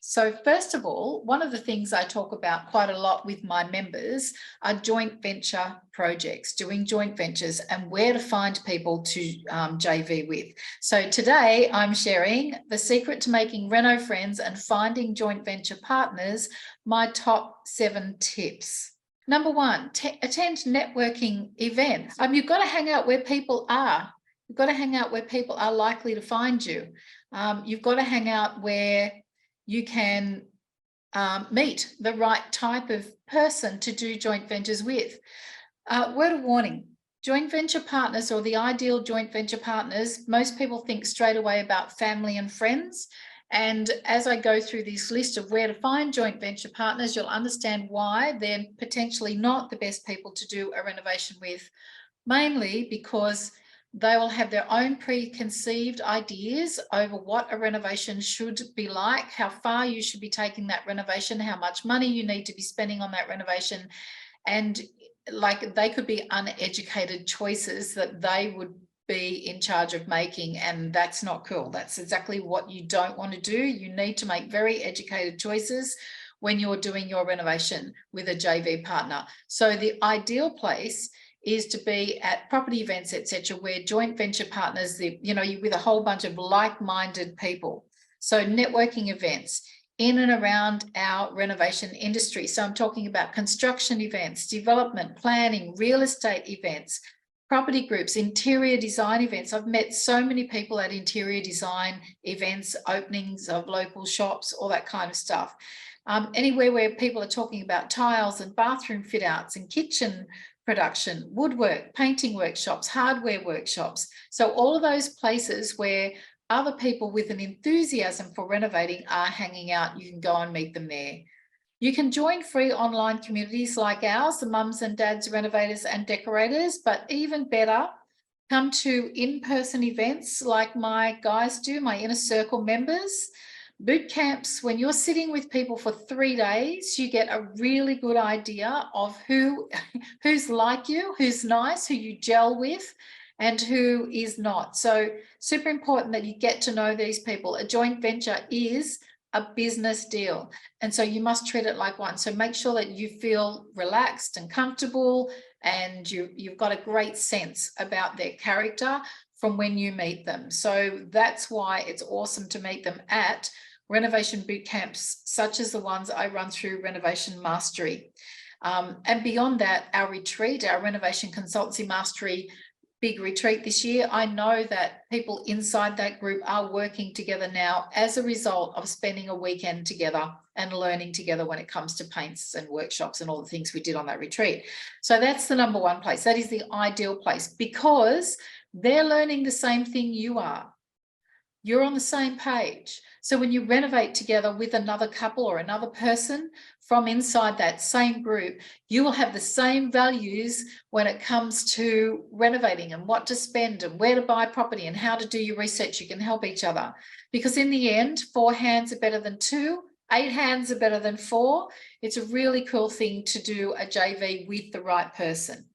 So first of all, one of the things I talk about quite a lot with my members are joint venture projects, doing joint ventures and where to find people to JV with. So today I'm sharing the secret to making Reno friends and finding joint venture partners, my top 7 tips. Number 1, attend networking events. You've got to hang out where people are. You've got to hang out where people are likely to find you. You've got to hang out where you can meet the right type of person to do joint ventures with. Word of warning, joint venture partners, or the ideal joint venture partners, most people think straight away about family and friends. And as I go through this list of where to find joint venture partners, you'll understand why they're potentially not the best people to do a renovation with, mainly because they will have their own preconceived ideas over what a renovation should be like, how far you should be taking that renovation, how much money you need to be spending on that renovation. And like, they could be uneducated choices that they would be in charge of making, and that's not cool. That's exactly what you don't want to do. You need to make very educated choices when you're doing your renovation with a JV partner. So the ideal place is to be at property events, etc., where joint venture partners, you're with a whole bunch of like-minded people. So networking events in and around our renovation industry. So I'm talking about construction events, development, planning, real estate events, property groups, interior design events. I've met so many people at interior design events, openings of local shops, all that kind of stuff. Anywhere where people are talking about tiles and bathroom fit outs and kitchen production, woodwork, painting workshops, hardware workshops. So all of those places where other people with an enthusiasm for renovating are hanging out, you can go and meet them there. You can join free online communities like ours, the Mums and Dads Renovators and Decorators, but even better, come to in-person events like my guys do, my inner circle members. Boot camps, when you're sitting with people for 3 days, you get a really good idea of who's like you, who's nice, who you gel with, and who is not. So super important that you get to know these people. A joint venture is a business deal, and so you must treat it like one. So make sure that you feel relaxed and comfortable, and you've got a great sense about their character from when you meet them. So that's why it's awesome to meet them at renovation boot camps, such as the ones I run through Renovation Mastery. And beyond that, our retreat, our Renovation Consultancy Mastery big retreat this year, I know that people inside that group are working together now as a result of spending a weekend together and learning together when it comes to paints and workshops and all the things we did on that retreat. So that's the number 1 place. That is the ideal place, because they're learning the same thing you are. You're on the same page. So when you renovate together with another couple or another person from inside that same group, you will have the same values when it comes to renovating and what to spend and where to buy property and how to do your research. You can help each other, because in the end, 4 hands are better than 2, 8 hands are better than 4. It's a really cool thing to do a JV with the right person.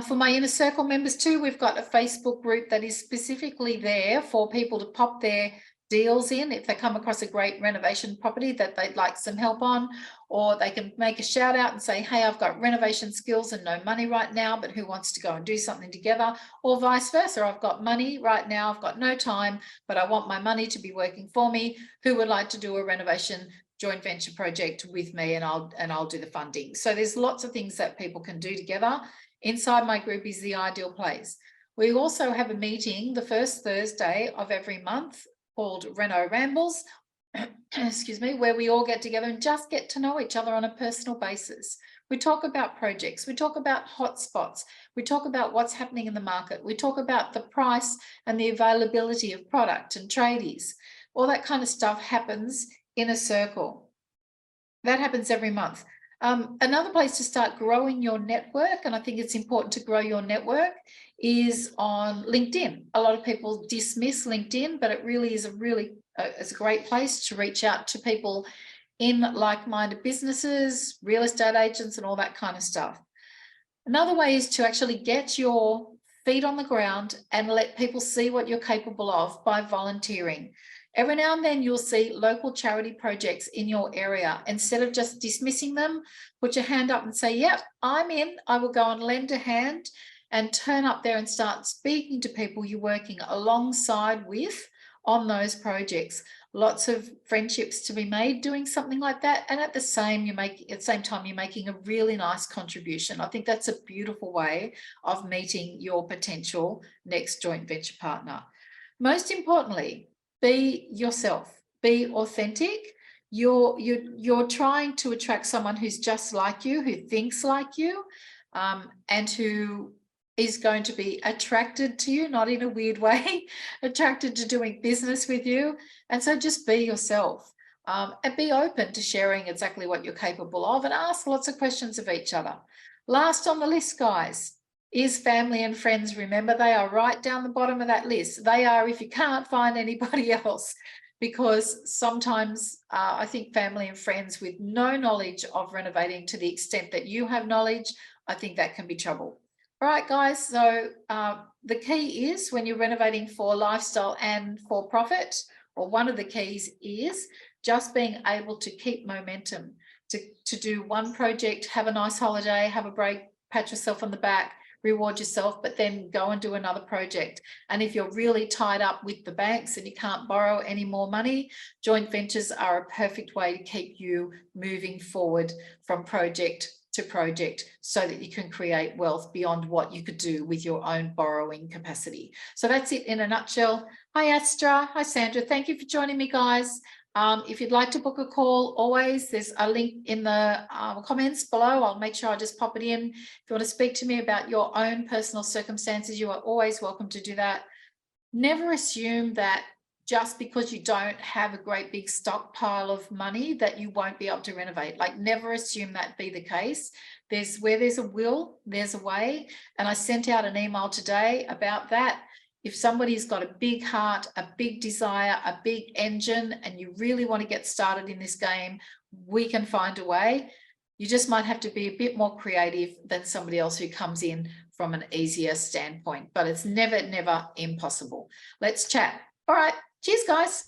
For my inner circle members too, we've got a Facebook group that is specifically there for people to pop their deals in if they come across a great renovation property that they'd like some help on, or they can make a shout out and say, hey, I've got renovation skills and no money right now, but who wants to go and do something together? Or vice versa, I've got money right now, I've got no time, but I want my money to be working for me. Who would like to do a renovation joint venture project with me, and I'll do the funding. So there's lots of things that people can do together. Inside my group is the ideal place. We also have a meeting the first Thursday of every month called Reno Rambles, excuse me, where we all get together and just get to know each other on a personal basis. We talk about projects, we talk about hotspots, we talk about what's happening in the market, we talk about the price and the availability of product and tradies. All that kind of stuff happens in a circle. That happens every month. Another place to start growing your network, and I think it's important to grow your network, is on LinkedIn. A lot of people dismiss LinkedIn, but it really is it's a great place to reach out to people in like-minded businesses, real estate agents, and all that kind of stuff. Another way is to actually get your feet on the ground and let people see what you're capable of by volunteering. Every now and then you'll see local charity projects in your area. Instead of just dismissing them, put your hand up and say, yep, I'm in. I will go and lend a hand, and turn up there and start speaking to people you're working alongside with on those projects. Lots of friendships to be made doing something like that. And at the same time, you're making a really nice contribution. I think that's a beautiful way of meeting your potential next joint venture partner. Most importantly, be yourself, be authentic. You're trying to attract someone who's just like you, who thinks like you, and who is going to be attracted to you, not in a weird way, attracted to doing business with you. And so just be yourself, and be open to sharing exactly what you're capable of, and ask lots of questions of each other. Last on the list, guys, is family and friends. Remember, they are right down the bottom of that list. They are if you can't find anybody else, because sometimes I think family and friends with no knowledge of renovating to the extent that you have knowledge, I think that can be trouble. All right, guys, so the key is when you're renovating for lifestyle and for profit, or one of the keys is just being able to keep momentum, to do one project, have a nice holiday, have a break, pat yourself on the back, reward yourself, but then go and do another project. And if you're really tied up with the banks and you can't borrow any more money, joint ventures are a perfect way to keep you moving forward from project to project, so that you can create wealth beyond what you could do with your own borrowing capacity. So that's it in a nutshell. Hi Astra, hi Sandra, thank you for joining me, guys. If you'd like to book a call, always there's a link in the comments below. I'll make sure I just pop it in. If you want to speak to me about your own personal circumstances, you are always welcome to do that. Never assume that just because you don't have a great big stockpile of money that you won't be able to renovate. Like, never assume that be the case. Where there's a will, there's a way. And I sent out an email today about that. If somebody's got a big heart, a big desire, a big engine, and you really want to get started in this game, we can find a way. You just might have to be a bit more creative than somebody else who comes in from an easier standpoint, but it's never, never impossible. Let's chat. All right. Cheers, guys.